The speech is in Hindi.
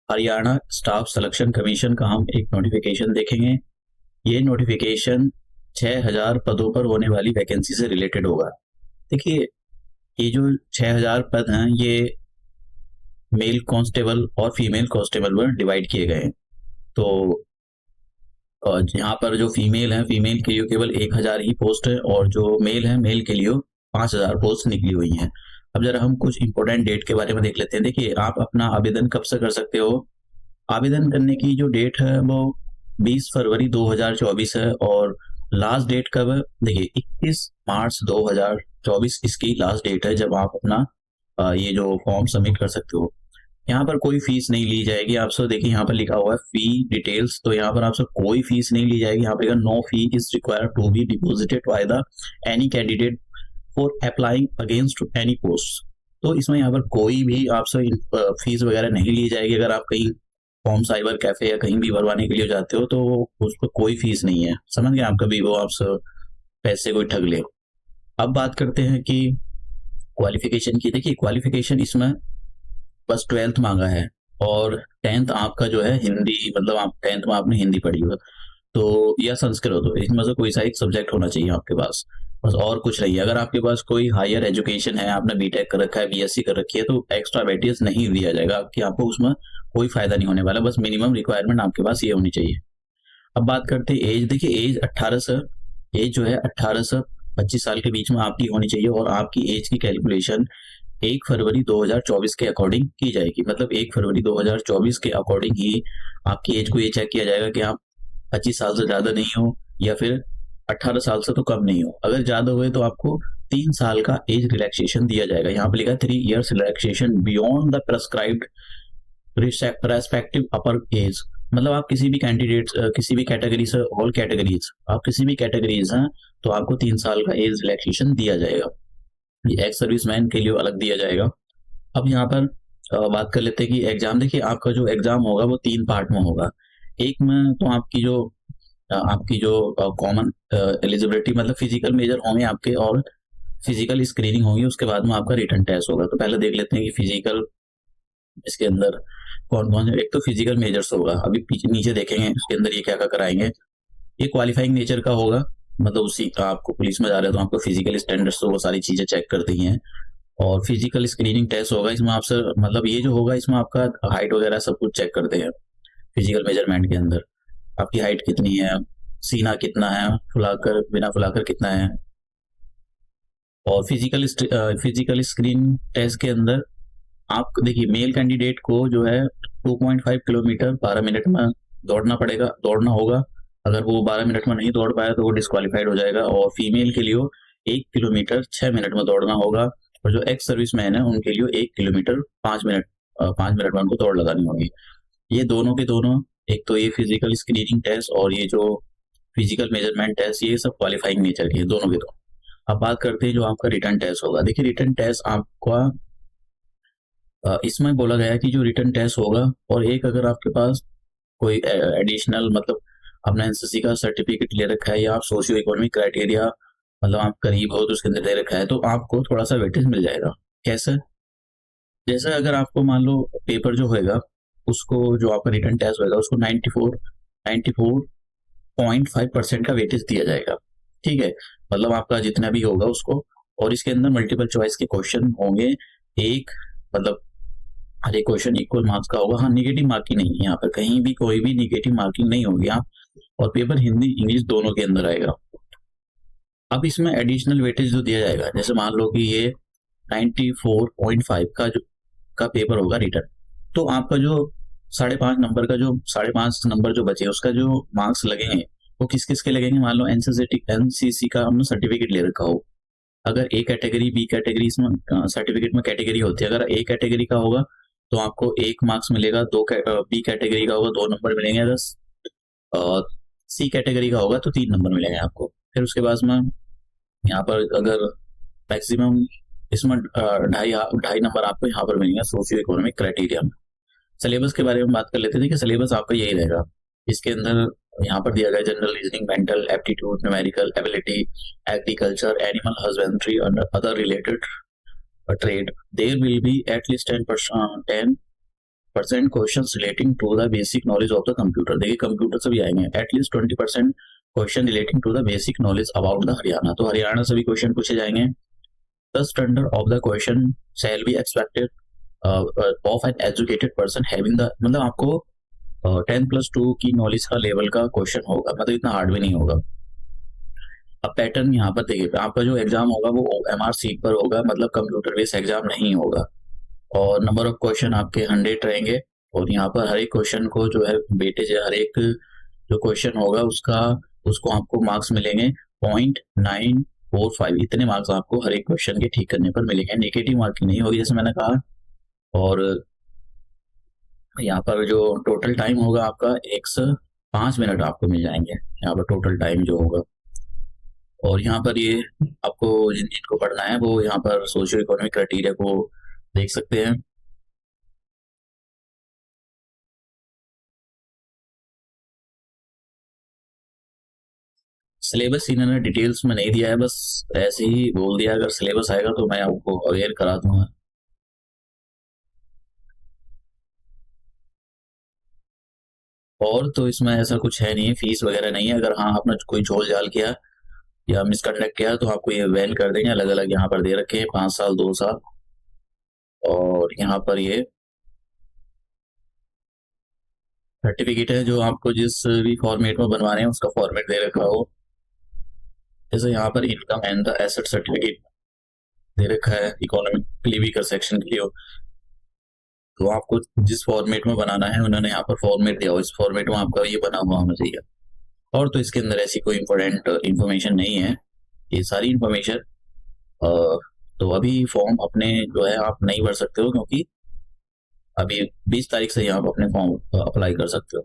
हरियाणा स्टाफ सिलेक्शन कमीशन का हम एक नोटिफिकेशन देखेंगे। ये नोटिफिकेशन 6000 पदों पर होने वाली वैकेंसी से रिलेटेड होगा। देखिए, ये जो 6000 पद हैं, ये मेल कांस्टेबल और फीमेल कांस्टेबल में डिवाइड किए गए हैं। तो यहाँ पर जो फीमेल है, फीमेल के लिए केवल 1000 ही पोस्ट है, और जो मेल है, मेल के लिए 5000 पोस्ट निकली हुई हैं। अब जरा हम कुछ इंपॉर्टेंट डेट के बारे में देख लेते हैं। देखिए, आप अपना आवेदन कब से कर सकते हो? आवेदन करने की जो डेट है वो 20 फरवरी 2024 है, और लास्ट डेट कब है? देखिए, 21 मार्च 2024 इसकी लास्ट डेट है जब आप अपना ये जो फॉर्म सबमिट कर सकते हो। यहाँ पर कोई फीस नहीं ली जाएगी आपसे। देखिए, यहाँ पर लिखा हुआ है फी डिटेल्स, तो यहाँ पर आपसे कोई फीस नहीं ली जाएगी। यहाँ पर no fee is required to be deposited by the any candidate for applying against any post. तो इसमें यहाँ पर कोई भी आपसे फीस वगैरह नहीं ली जाएगी। अगर आप कहीं फॉर्म साइबर कैफे या कहीं भी भरवाने के लिए जाते हो तो उस पर कोई फीस नहीं है। समझ गए आप? कभी वो आपसे पैसे कोई ठग ले। अब बात करते हैं कि क्वालिफिकेशन की। देखिए, क्वालिफिकेशन इसमें बस 12th मांगा है, और 10th आपका जो है हिंदी, मतलब आप 10th में आपने हिंदी पढ़ी हो तो, या संस्कृत हो, इसमें से कोई सा एक सब्जेक्ट होना चाहिए आपके पास, बस, और कुछ नहीं है। अगर आपके पास कोई हायर एजुकेशन है, आपने बीटेक कर रखा है, बीएससी कर रखी है, तो एक्स्ट्रा वेटेज नहीं दिया जाएगा कि आपको उसमें कोई फायदा नहीं होने वाला। बस मिनिमम रिक्वायरमेंट आपके पास ये होनी चाहिए। अब बात करते हैं एज। देखिए, एज जो है 18 से 25 साल के बीच में आपकी होनी चाहिए, और आपकी एज की कैलकुलेशन 1 फरवरी 2024 के अकॉर्डिंग की जाएगी। मतलब 1 फरवरी 2024 के अकॉर्डिंग ही आपकी एज को ये चेक किया जाएगा कि आप 25 साल से ज्यादा नहीं हो, या फिर 18 साल से तो कम नहीं हो। अगर ज्यादा हुए तो आपको 3 साल का एज रिलैक्सेशन दिया जाएगा। यहाँ पे लिखा है 3 years relaxation beyond the prescribed respective upper as. मतलब आप किसी भी कैंडिडेट, किसी भी कैटेगरी से, ऑल कैटेगरीज, आप किसी भी कैटेगरीज हैं तो आपको 3 साल का एज रिलैक्सेशन दिया जाएगा। ये एक्स सर्विसमैन के लिए अलग दिया जाएगा। अब यहाँ पर बात कर लेते हैं कि एग्जाम। देखिए, आपका जो एग्जाम होगा वो 3 पार्ट में होगा। एक में तो आपकी जो कॉमन एलिजिबिलिटी, मतलब फिजिकल मेजर होंगे आपके, और फिजिकल स्क्रीनिंग होगी। उसके बाद में आपका रिटन टेस्ट होगा। तो पहले देख लेते हैं कि फिजिकल, इसके अंदर कौन कौन से। एक तो फिजिकल मेजर्स होगा, अभी पीछे नीचे देखेंगे उसके अंदर ये क्या क्या कराएंगे। ये क्वालिफाइंग नेचर का होगा, मतलब उसी का, आपको पुलिस में जा रहे हो तो आपको फिजिकल स्टैंडर्ड्स तो वो सारी चीजें चेक करती हैं। और फिजिकल स्क्रीनिंग टेस्ट होगा, इसमें आपसे, मतलब ये जो होगा इसमें आपका हाइट वगैरह सब कुछ चेक करते हैं। फिजिकल मेजरमेंट के अंदर आपकी हाइट कितनी है, सीना कितना है, फुलाकर बिना फुलाकर कितना है। और फिजिकल स्क्रीन टेस्ट के अंदर आप देखिए, मेल कैंडिडेट को जो है 2.5 किलोमीटर 12 मिनट में दौड़ना होगा। अगर वो 12 मिनट में नहीं दौड़ पाया तो वो डिस्क्वालीफाइड हो जाएगा। और फीमेल के लिए 1 किलोमीटर 6 मिनट में दौड़ना होगा, और जो एक्स सर्विसमैन है उनके लिए 1 किलोमीटर 5 मिनट में उनको दौड़ लगानी होगी। ये दोनों के दोनों, एक तो ये फिजिकल स्क्रीनिंग टेस्ट और ये जो फिजिकल मेजरमेंट टेस्ट, ये सब क्वालिफाइंग नेचर के दोनों के दोनों। अब बात करते हैं जो आपका रिटर्न टेस्ट होगा। देखिए, रिटर्न टेस्ट आपका इसमें बोला गया है कि जो रिटर्न टेस्ट होगा, और एक अगर आपके पास कोई एडिशनल, मतलब अपना एनसीसी का सर्टिफिकेट ले रखा है, या आप सोशियो इकोनॉमिक क्राइटेरिया, मतलब आप करीब हो तो उसके अंदर ले रखा है, तो आपको थोड़ा सा वेटेज मिल जाएगा। कैसे? जैसे अगर आपको मान लो पेपर जो होएगा, उसको, जो आपका रिटर्न टेस्ट होगा उसको 94.5% का वेटेज दिया जाएगा। ठीक है, मतलब आपका जितना भी होगा उसको। और इसके अंदर मल्टीपल चॉइस के क्वेश्चन होंगे। एक, मतलब हर एक क्वेश्चन इक्वल मार्क्स का होगा। हाँ, निगेटिव मार्किंग नहीं है यहाँ पर, कहीं भी कोई भी निगेटिव मार्किंग नहीं होगी। आप, और पेपर हिंदी इंग्लिश दोनों के अंदर आएगा। अब इसमें एडिशनल वेटेज जो दिया जाएगा, जैसे मान लो कि ये 94.5 का पेपर होगा रिटर्न, तो आपका जो 5.5 नंबर जो बचे उसका जो मार्क्स लगेंगे वो किस किस के लगेंगे। मान लो एनसीसी का हमने सर्टिफिकेट ले रखा हो, अगर ए कैटेगरी बी कैटेगरी, इसमें सर्टिफिकेट में कैटेगरी होती है। अगर ए कैटेगरी का होगा तो आपको 1 मार्क्स मिलेगा, बी कैटेगरी का होगा 2 नंबर मिलेंगे, अगर सी कैटेगरी का होगा तो 3 नंबर मिलेंगे आपको। फिर उसके बाद में यहाँ पर अगर मैक्सिमम, इसमें 2.5 नंबर आपको यहाँ पर मिलेंगे सोशियो इकोनॉमिक क्राइटेरिया में। सिलेबस के बारे में बात कर लेते हैं कि सिलेबस आपका यही रहेगा। इसके अंदर यहाँ पर दिया गया general reasoning, mental aptitude, numerical ability, agriculture, animal husbandry and other related trade. There will be at least 10% 20% question relating to the basic knowledge of the computer. देखिए कंप्यूटर से भी आएंगे। At least 20% question relating to the basic knowledge about the Haryana, तो हरियाणा से भी क्वेश्चन पूछे जाएंगे। The standard of the question shall be expected of an educated person having the, मतलब आपको 10+2 की नॉलेज का लेवल का क्वेश्चन होगा, मतलब इतना हार्ड भी नहीं होगा। अब पैटर्न यहाँ पर देखिए, आपका जो एग्जाम होगा वो MR सीट पर होगा, मतलब कंप्यूटर बेस्ड एग्जाम नहीं होगा। और नंबर ऑफ क्वेश्चन आपके 100 रहेंगे, और यहाँ पर हर एक क्वेश्चन को जो है वेटेज है, हर एक जो क्वेश्चन होगा उसको आपको मार्क्स मिलेंगे 0.945, इतने मार्क्स आपको हर एक क्वेश्चन के ठीक करने पर मिलेंगे। नेगेटिव मार्किंग नहीं होगी जैसे मैंने कहा। और यहाँ पर जो टोटल टाइम होगा आपका 105 मिनट आपको मिल जाएंगे यहाँ पर टोटल टाइम जो होगा। और यहाँ पर ये आपको जिनको पढ़ना है वो यहाँ पर सोशियो इकोनॉमिक क्राइटेरिया को देख सकते हैं। सिलेबस इन्होंने डिटेल्स में नहीं दिया है, बस ऐसे ही बोल दिया अगर सिलेबस आएगा तो मैं आपको अवेयर करा दूंगा। और तो इसमें ऐसा कुछ है नहीं, फीस वगैरह नहीं है। अगर हाँ आपने कोई झोल झाल किया या मिसकंडक्ट किया तो आपको ये बैन कर देंगे। अलग अलग यहाँ पर दे रखे हैं 5 साल 2 साल। और यहाँ पर ये सर्टिफिकेट है जो आपको जिस भी फॉर्मेट में बनवाने हैं उसका फॉर्मेट दे रखा हो। जैसे यहाँ पर income and the asset certificate दे रखा है, इकोनॉमिकली वीकर सेक्शन के लिए हो, तो आपको जिस फॉर्मेट में बनाना है उन्होंने यहाँ पर फॉर्मेट दिया हो, इस फॉर्मेट में आपका ये बना हुआ होना चाहिए। और तो इसके अंदर ऐसी कोई इंपॉर्टेंट इंफॉर्मेशन नहीं है, ये सारी इंफॉर्मेशन। तो अभी फॉर्म अपने जो है आप नहीं भर सकते हो, क्योंकि अभी 20 तारीख से आप अपने फॉर्म अप्लाई कर सकते हो।